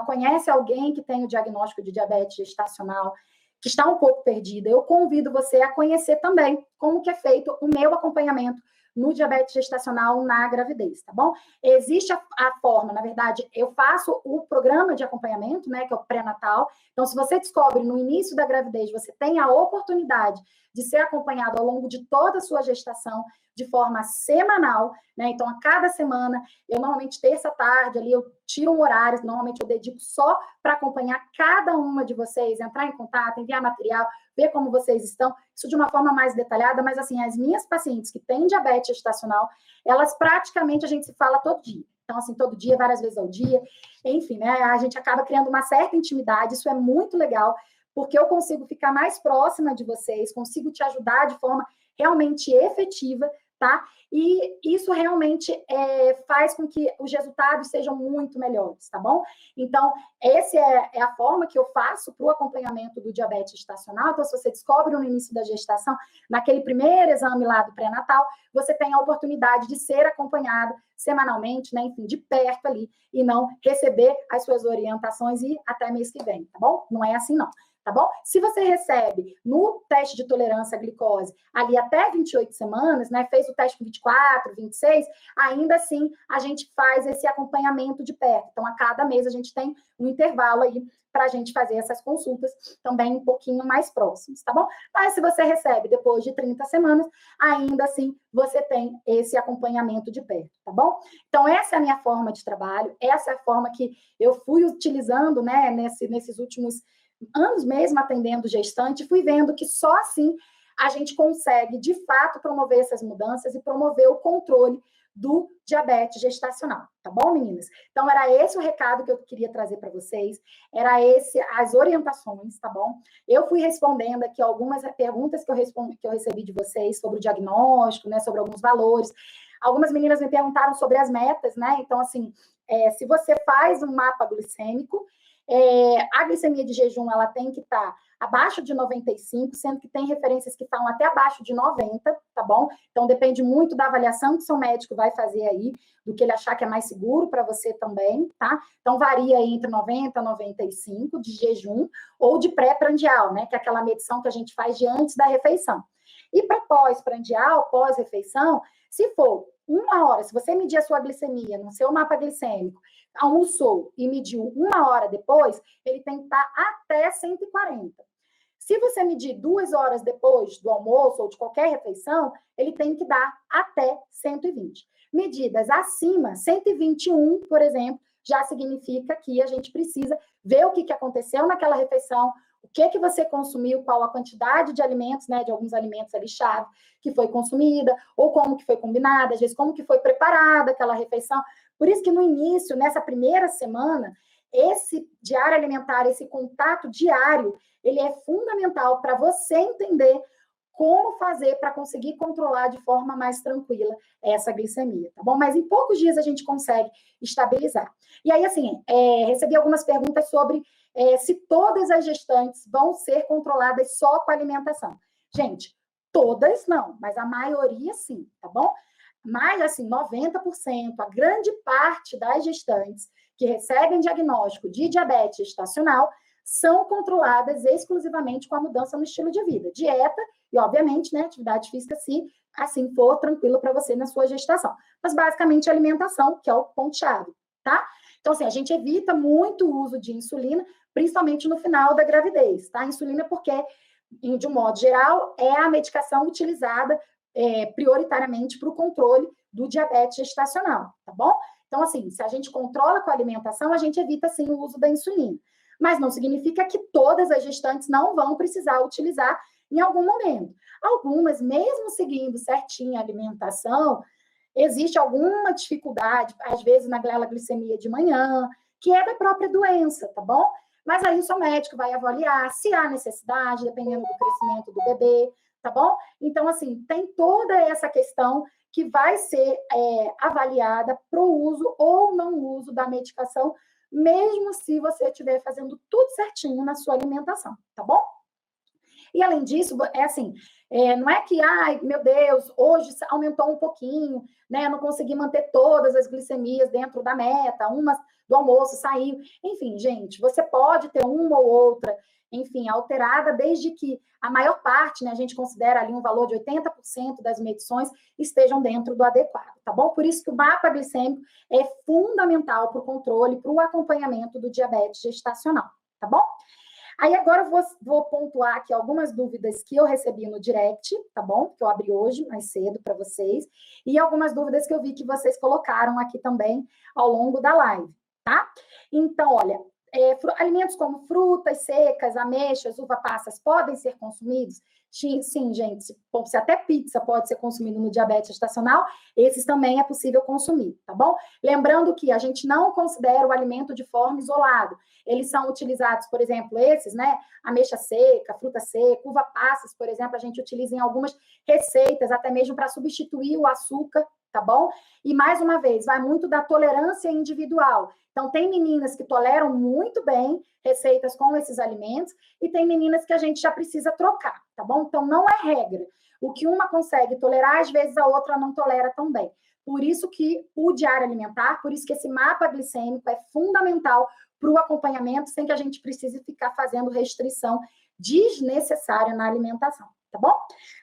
conhece alguém que tem o diagnóstico de diabetes gestacional, que está um pouco perdida, eu convido você a conhecer também como que é feito o meu acompanhamento no diabetes gestacional na gravidez, tá bom? Existe a forma, na verdade, eu faço o programa de acompanhamento, né, que é o pré-natal. Então, se você descobre no início da gravidez, você tem a oportunidade de ser acompanhado ao longo de toda a sua gestação, de forma semanal, né? Então, a cada semana, eu normalmente, terça tarde, ali, eu tiro um horário, normalmente eu dedico só para acompanhar cada uma de vocês, entrar em contato, enviar material, ver como vocês estão, isso de uma forma mais detalhada, mas assim, as minhas pacientes que têm diabetes gestacional, elas praticamente a gente se fala todo dia. Então, assim, todo dia, várias vezes ao dia, enfim, né? A gente acaba criando uma certa intimidade, isso é muito legal, porque eu consigo ficar mais próxima de vocês, consigo te ajudar de forma realmente efetiva, tá? E isso realmente faz com que os resultados sejam muito melhores, tá bom? Então, essa é a forma que eu faço para o acompanhamento do diabetes gestacional. Então, se você descobre no início da gestação, naquele primeiro exame lá do pré-natal, você tem a oportunidade de ser acompanhado semanalmente, né? Enfim, de perto ali, e não receber as suas orientações e até mês que vem, tá bom? Não é assim, não. Tá bom? Se você recebe no teste de tolerância à glicose ali até 28 semanas, né? Fez o teste com 24, 26, ainda assim a gente faz esse acompanhamento de perto. Então, a cada mês a gente tem um intervalo aí para a gente fazer essas consultas também um pouquinho mais próximos, tá bom? Mas se você recebe depois de 30 semanas, ainda assim você tem esse acompanhamento de perto, tá bom? Então, essa é a minha forma de trabalho, essa é a forma que eu fui utilizando, né, nesses últimos anos mesmo atendendo gestante, fui vendo que só assim a gente consegue, de fato, promover essas mudanças e promover o controle do diabetes gestacional, tá bom, meninas? Então, era esse o recado que eu queria trazer para vocês, era esse as orientações, tá bom? Eu fui respondendo aqui algumas perguntas que eu recebi de vocês sobre o diagnóstico, né, sobre alguns valores. Algumas meninas me perguntaram sobre as metas, né? Então, assim, se você faz um mapa glicêmico, a glicemia de jejum ela tem que estar abaixo de 95, sendo que tem referências que falam até abaixo de 90, tá bom? Então, depende muito da avaliação que seu médico vai fazer aí, do que ele achar que é mais seguro para você também, tá? Então, varia aí entre 90 e 95 de jejum ou de pré-prandial, né? Que é aquela medição que a gente faz de antes da refeição. E para pós-prandial, pós-refeição, se for 1 hora, se você medir a sua glicemia no seu mapa glicêmico, almoçou e mediu 1 hora depois, ele tem que estar até 140. Se você medir 2 horas depois do almoço ou de qualquer refeição, ele tem que dar até 120. Medidas acima, 121, por exemplo, já significa que a gente precisa ver o que aconteceu naquela refeição, o que você consumiu, qual a quantidade de alimentos, né, de alguns alimentos ali chave que foi consumida, ou como que foi combinada, às vezes como que foi preparada aquela refeição. Por isso que no início, nessa primeira semana, esse diário alimentar, esse contato diário, ele é fundamental para você entender como fazer para conseguir controlar de forma mais tranquila essa glicemia, tá bom? Mas em poucos dias a gente consegue estabilizar. E aí, assim, recebi algumas perguntas sobre se todas as gestantes vão ser controladas só com alimentação. Gente, todas não, mas a maioria sim, tá bom? Mas, assim, 90%, a grande parte das gestantes que recebem diagnóstico de diabetes gestacional são controladas exclusivamente com a mudança no estilo de vida, dieta e, obviamente, né, atividade física, se assim for tranquilo para você na sua gestação. Mas, basicamente, alimentação, que é o ponto-chave, tá? Então, assim, a gente evita muito o uso de insulina, principalmente no final da gravidez, tá? A insulina porque, de um modo geral, é a medicação utilizada prioritariamente para o controle do diabetes gestacional, tá bom? Então, assim, se a gente controla com a alimentação, a gente evita, sim, o uso da insulina. Mas não significa que todas as gestantes não vão precisar utilizar em algum momento. Algumas, mesmo seguindo certinho a alimentação, existe alguma dificuldade, às vezes na glicemia de manhã, que é da própria doença, tá bom? Mas aí o seu médico vai avaliar se há necessidade, dependendo do crescimento do bebê, tá bom? Então, assim, tem toda essa questão que vai ser avaliada para o uso ou não uso da medicação, mesmo se você estiver fazendo tudo certinho na sua alimentação, tá bom? E, além disso, não é que, ai, meu Deus, hoje aumentou um pouquinho, né? Não consegui manter todas as glicemias dentro da meta, umas do almoço saiu. Enfim, gente, você pode ter uma ou outra, enfim, alterada, desde que a maior parte, né, a gente considera ali um valor de 80% das medições estejam dentro do adequado, tá bom? Por isso que o mapa glicêmico é fundamental para o controle, para o acompanhamento do diabetes gestacional, tá bom? Aí agora eu vou pontuar aqui algumas dúvidas que eu recebi no direct, tá bom? Que eu abri hoje mais cedo para vocês, e algumas dúvidas que eu vi que vocês colocaram aqui também ao longo da live, tá? Então, olha, alimentos como frutas secas, ameixas, uva passas podem ser consumidos? Sim, gente, se até pizza pode ser consumido no diabetes gestacional, esses também é possível consumir, tá bom? Lembrando que a gente não considera o alimento de forma isolada. Eles são utilizados, por exemplo, esses, né? Ameixa seca, fruta seca, uva passas, por exemplo, a gente utiliza em algumas receitas, até mesmo para substituir o açúcar, tá bom? E, mais uma vez, vai muito da tolerância individual. Então, tem meninas que toleram muito bem receitas com esses alimentos e tem meninas que a gente já precisa trocar, tá bom? Então, não é regra. O que uma consegue tolerar, às vezes a outra não tolera tão bem. Por isso que o diário alimentar, por isso que esse mapa glicêmico é fundamental para o acompanhamento, sem que a gente precise ficar fazendo restrição desnecessária na alimentação, tá bom?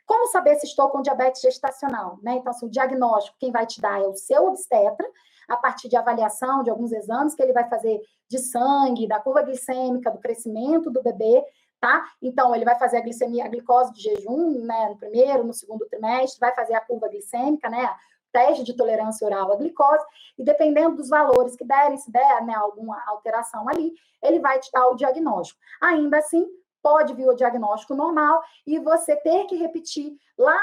Como saber se estou com diabetes gestacional, né? Então, assim, o diagnóstico, quem vai te dar é o seu obstetra, a partir de avaliação de alguns exames que ele vai fazer de sangue, da curva glicêmica, do crescimento do bebê, tá? Então, ele vai fazer a glicemia, a glicose de jejum, né, no primeiro, no segundo trimestre, vai fazer a curva glicêmica, né, teste de tolerância oral à glicose, e dependendo dos valores que derem, se der, né, alguma alteração ali, ele vai te dar o diagnóstico. Ainda assim, pode vir o diagnóstico normal e você ter que repetir lá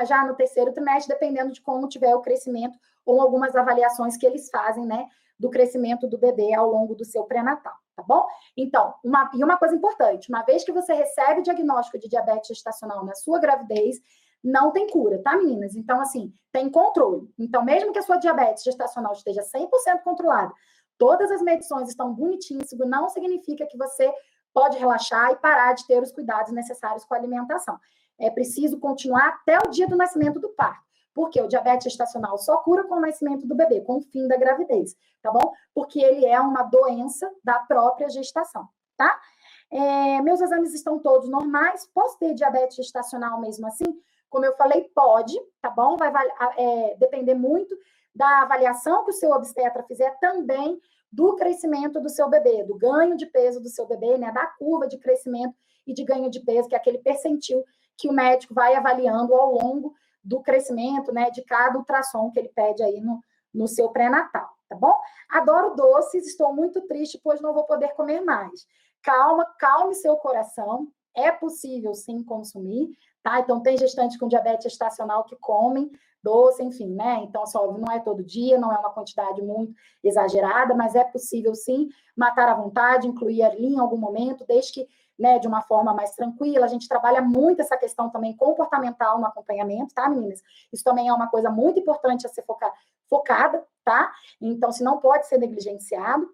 já no terceiro trimestre, dependendo de como tiver o crescimento ou algumas avaliações que eles fazem, né, do crescimento do bebê ao longo do seu pré-natal, tá bom? Então, uma coisa importante, uma vez que você recebe o diagnóstico de diabetes gestacional na sua gravidez, não tem cura, tá, meninas? Então, assim, tem controle. Então, mesmo que a sua diabetes gestacional esteja 100% controlada, todas as medições estão bonitinhas, isso não significa que você pode relaxar e parar de ter os cuidados necessários com a alimentação. É preciso continuar até o dia do nascimento do parto. Porque o diabetes gestacional só cura com o nascimento do bebê, com o fim da gravidez, tá bom? Porque ele é uma doença da própria gestação, tá? Meus exames estão todos normais, posso ter diabetes gestacional mesmo assim? Como eu falei, pode, tá bom? Vai depender muito da avaliação que o seu obstetra fizer, também do crescimento do seu bebê, do ganho de peso do seu bebê, né? Da curva de crescimento e de ganho de peso, que é aquele percentil que o médico vai avaliando ao longo do crescimento, né, de cada ultrassom que ele pede aí no seu pré-natal, tá bom? Adoro doces, estou muito triste, pois não vou poder comer mais. Calma, calme seu coração, é possível sim consumir, tá? Então, tem gestantes com diabetes gestacional que comem doce, enfim, né? Então, só não é todo dia, não é uma quantidade muito exagerada, mas é possível sim matar à vontade, incluir ali em algum momento, desde que né, de uma forma mais tranquila. A gente trabalha muito essa questão também comportamental no acompanhamento, tá, meninas? Isso também é uma coisa muito importante a ser focada, tá? Então, se não pode ser negligenciado.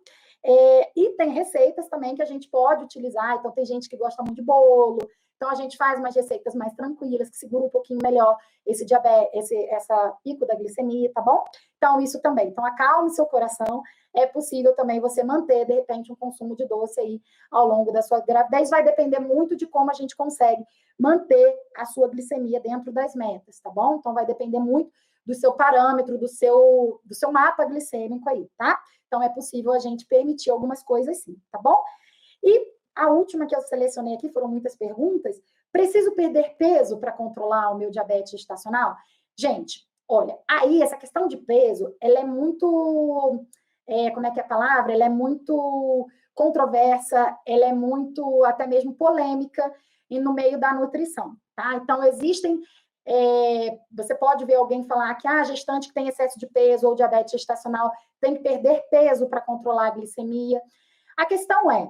E tem receitas também que a gente pode utilizar. Então, tem gente que gosta muito de bolo. Então, a gente faz umas receitas mais tranquilas, que seguram um pouquinho melhor esse diabetes, essa pico da glicemia, tá bom? Então, isso também. Então, acalme seu coração. É possível também você manter, de repente, um consumo de doce aí ao longo da sua gravidez. Vai depender muito de como a gente consegue manter a sua glicemia dentro das metas, tá bom? Então, vai depender muito do seu parâmetro, do seu mapa glicêmico aí, tá? Então, é possível a gente permitir algumas coisas sim, tá bom? E a última que eu selecionei aqui, foram muitas perguntas. Preciso perder peso para controlar o meu diabetes gestacional? Gente, olha, aí essa questão de peso, ela é muito... como é que é a palavra? Ela é muito controversa, ela é muito, até mesmo polêmica, e no meio da nutrição, tá? Então, existem... você pode ver alguém falar que a gestante que tem excesso de peso ou diabetes gestacional tem que perder peso para controlar a glicemia. A questão é,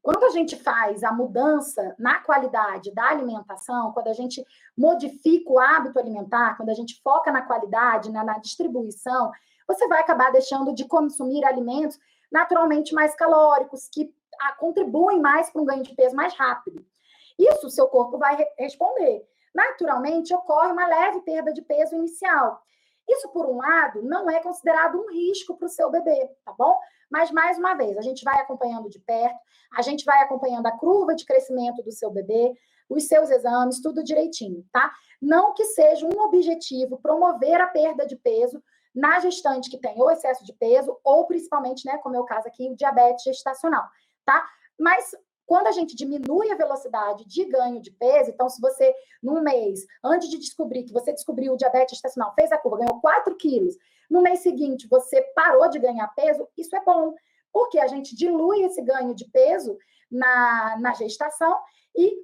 quando a gente faz a mudança na qualidade da alimentação, quando a gente modifica o hábito alimentar, quando a gente foca na qualidade, na distribuição, você vai acabar deixando de consumir alimentos naturalmente mais calóricos, que contribuem mais para um ganho de peso mais rápido. Isso o seu corpo vai responder. Naturalmente, ocorre uma leve perda de peso inicial. Isso, por um lado, não é considerado um risco para o seu bebê, tá bom? Mas, mais uma vez, a gente vai acompanhando de perto, a gente vai acompanhando a curva de crescimento do seu bebê, os seus exames, tudo direitinho, tá? Não que seja um objetivo promover a perda de peso na gestante que tem ou excesso de peso, ou principalmente, né, como é o caso aqui, o diabetes gestacional, tá? Mas quando a gente diminui a velocidade de ganho de peso, então, se você, num mês, antes de descobrir que você descobriu o diabetes gestacional, fez a curva, ganhou 4 quilos, no mês seguinte você parou de ganhar peso, isso é bom, porque a gente dilui esse ganho de peso na gestação e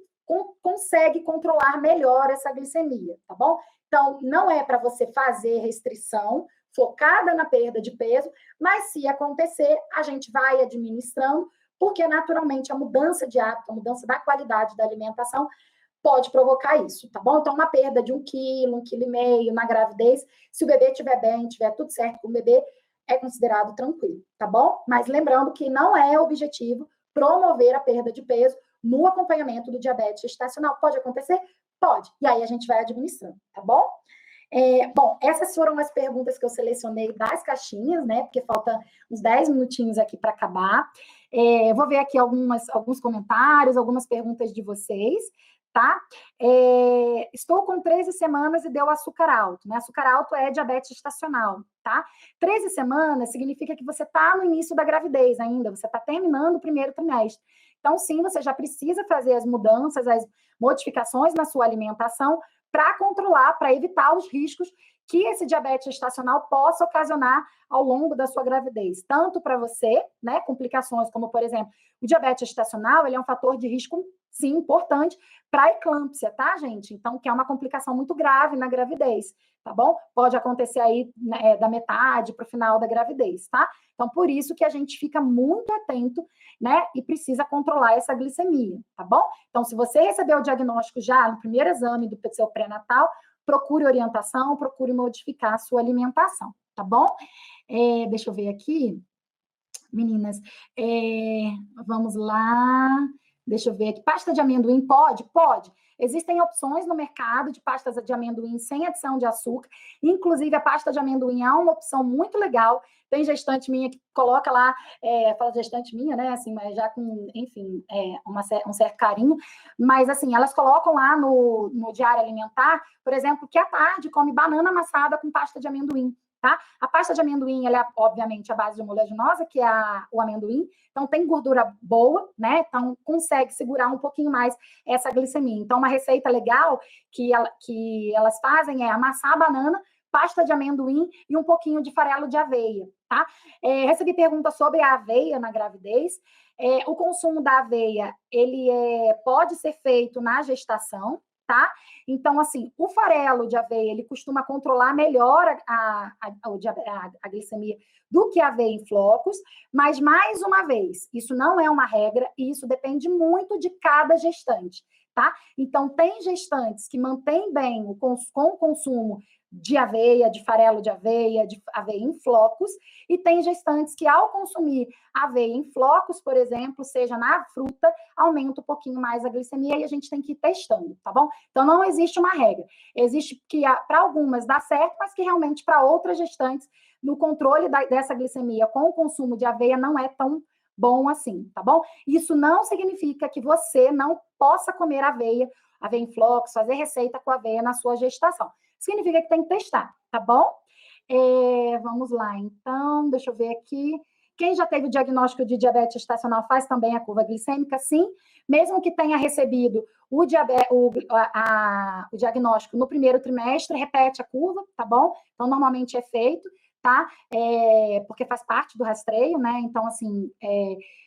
consegue controlar melhor essa glicemia, tá bom? Então, não é para você fazer restrição focada na perda de peso, mas se acontecer, a gente vai administrando, porque naturalmente a mudança de hábito, a mudança da qualidade da alimentação pode provocar isso, tá bom? Então, uma perda de 1 quilo, 1,5 quilo na gravidez, se o bebê estiver bem, tiver tudo certo com o bebê, é considerado tranquilo, tá bom? Mas lembrando que não é objetivo promover a perda de peso no acompanhamento do diabetes gestacional. Pode acontecer? Pode. E aí a gente vai administrando, tá bom? Bom, essas foram as perguntas que eu selecionei das caixinhas, né? Porque falta uns 10 minutinhos aqui para acabar. Vou ver aqui alguns comentários, algumas perguntas de vocês, tá? Estou com 13 semanas e deu açúcar alto, né? Açúcar alto é diabetes gestacional, tá? 13 semanas significa que você está no início da gravidez ainda, você está terminando o primeiro trimestre. Então, sim, você já precisa fazer as mudanças, as modificações na sua alimentação para controlar, para evitar os riscos que esse diabetes gestacional possa ocasionar ao longo da sua gravidez, tanto para você, né, complicações como, por exemplo, o diabetes gestacional, ele é um fator de risco, sim, importante para a eclâmpsia, tá, gente? Então, que é uma complicação muito grave na gravidez, tá bom? Pode acontecer aí, né, da metade para o final da gravidez, tá? Então, por isso que a gente fica muito atento, né, e precisa controlar essa glicemia, tá bom? Então, se você recebeu o diagnóstico já no primeiro exame do seu pré-natal, procure orientação, procure modificar a sua alimentação, tá bom? Deixa eu ver aqui, meninas, vamos lá, deixa eu ver aqui, pasta de amendoim pode? Pode. Existem opções no mercado de pastas de amendoim sem adição de açúcar, inclusive a pasta de amendoim é uma opção muito legal. Tem gestante minha que coloca lá, fala gestante minha, né, assim, mas já com, enfim, um certo carinho, mas assim, elas colocam lá no diário alimentar, por exemplo, que à tarde come banana amassada com pasta de amendoim. Tá? A pasta de amendoim, ela é, obviamente, a base de oleaginosa, que é o amendoim, então tem gordura boa, né? Então consegue segurar um pouquinho mais essa glicemia. Então, uma receita legal que elas fazem é amassar a banana, pasta de amendoim e um pouquinho de farelo de aveia, tá? Recebi pergunta sobre a aveia na gravidez. O consumo da aveia, ele pode ser feito na gestação, tá? Então, assim, o farelo de aveia, ele costuma controlar melhor a glicemia do que a aveia em flocos, mas, mais uma vez, isso não é uma regra e isso depende muito de cada gestante, tá? Então, tem gestantes que mantêm bem com o consumo de aveia, de farelo de aveia em flocos, e tem gestantes que, ao consumir aveia em flocos, por exemplo, seja na fruta, aumenta um pouquinho mais a glicemia e a gente tem que ir testando, tá bom? Então, não existe uma regra. Existe que para algumas dá certo, mas que realmente para outras gestantes, no controle dessa glicemia com o consumo de aveia não é tão bom assim, tá bom? Isso não significa que você não possa comer aveia em flocos, fazer receita com aveia na sua gestação. Significa que tem que testar, tá bom? Vamos lá, então, deixa eu ver aqui. Quem já teve o diagnóstico de diabetes gestacional faz também a curva glicêmica? Sim. Mesmo que tenha recebido o diagnóstico no primeiro trimestre, repete a curva, tá bom? Então, normalmente é feito, tá? Porque faz parte do rastreio, né? Então, assim,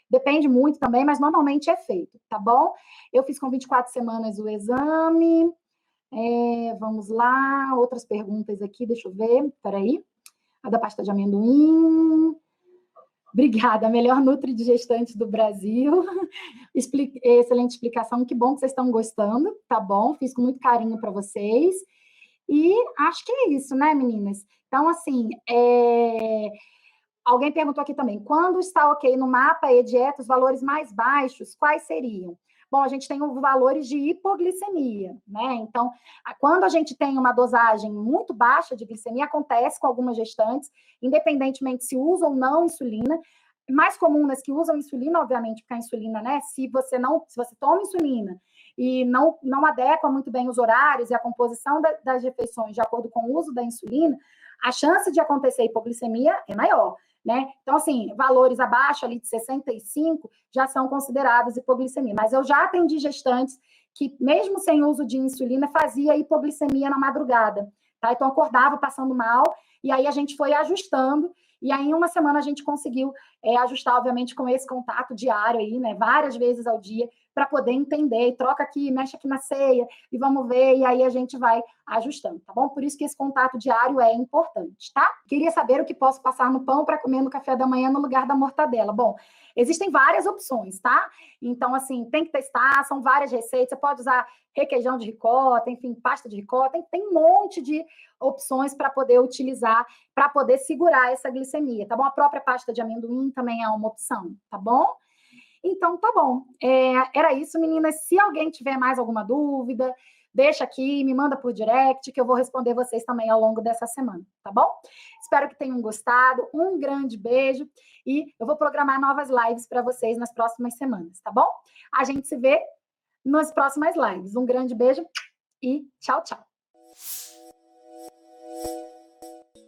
depende muito também, mas normalmente é feito, tá bom? Eu fiz com 24 semanas o exame. Vamos lá, outras perguntas aqui, deixa eu ver, peraí. A da pasta de amendoim. Obrigada, a melhor nutri de gestantes do Brasil. Excelente explicação, que bom que vocês estão gostando, tá bom? Fiz com muito carinho para vocês. E acho que é isso, né, meninas? Então, assim, alguém perguntou aqui também, quando está ok no mapa e dieta, os valores mais baixos, quais seriam? Bom, a gente tem os valores de hipoglicemia, né? Então, quando a gente tem uma dosagem muito baixa de glicemia, acontece com algumas gestantes, independentemente se usam ou não insulina, mais comum nas que usam insulina, obviamente, porque a insulina, né? Se você toma insulina e não adequa muito bem os horários e a composição das refeições de acordo com o uso da insulina, a chance de acontecer hipoglicemia é maior. Né? Então, assim, valores abaixo ali de 65 já são considerados hipoglicemia. Mas eu já atendi gestantes que, mesmo sem uso de insulina, fazia hipoglicemia na madrugada. Tá? Então, acordava passando mal, e aí a gente foi ajustando, e aí em uma semana a gente conseguiu ajustar, obviamente, com esse contato diário aí, né? Várias vezes ao dia, para poder entender, e troca aqui, mexe aqui na ceia, e vamos ver, e aí a gente vai ajustando, tá bom? Por isso que esse contato diário é importante, tá? Queria saber o que posso passar no pão para comer no café da manhã no lugar da mortadela. Bom, existem várias opções, tá? Então, assim, tem que testar, são várias receitas, você pode usar requeijão de ricota, enfim, pasta de ricota, tem um monte de opções para poder utilizar, para poder segurar essa glicemia, tá bom? A própria pasta de amendoim também é uma opção, tá bom? Então, tá bom. Era isso, meninas. Se alguém tiver mais alguma dúvida, deixa aqui, me manda por direct, que eu vou responder vocês também ao longo dessa semana, tá bom? Espero que tenham gostado. Um grande beijo e eu vou programar novas lives para vocês nas próximas semanas, tá bom? A gente se vê nas próximas lives. Um grande beijo e tchau, tchau.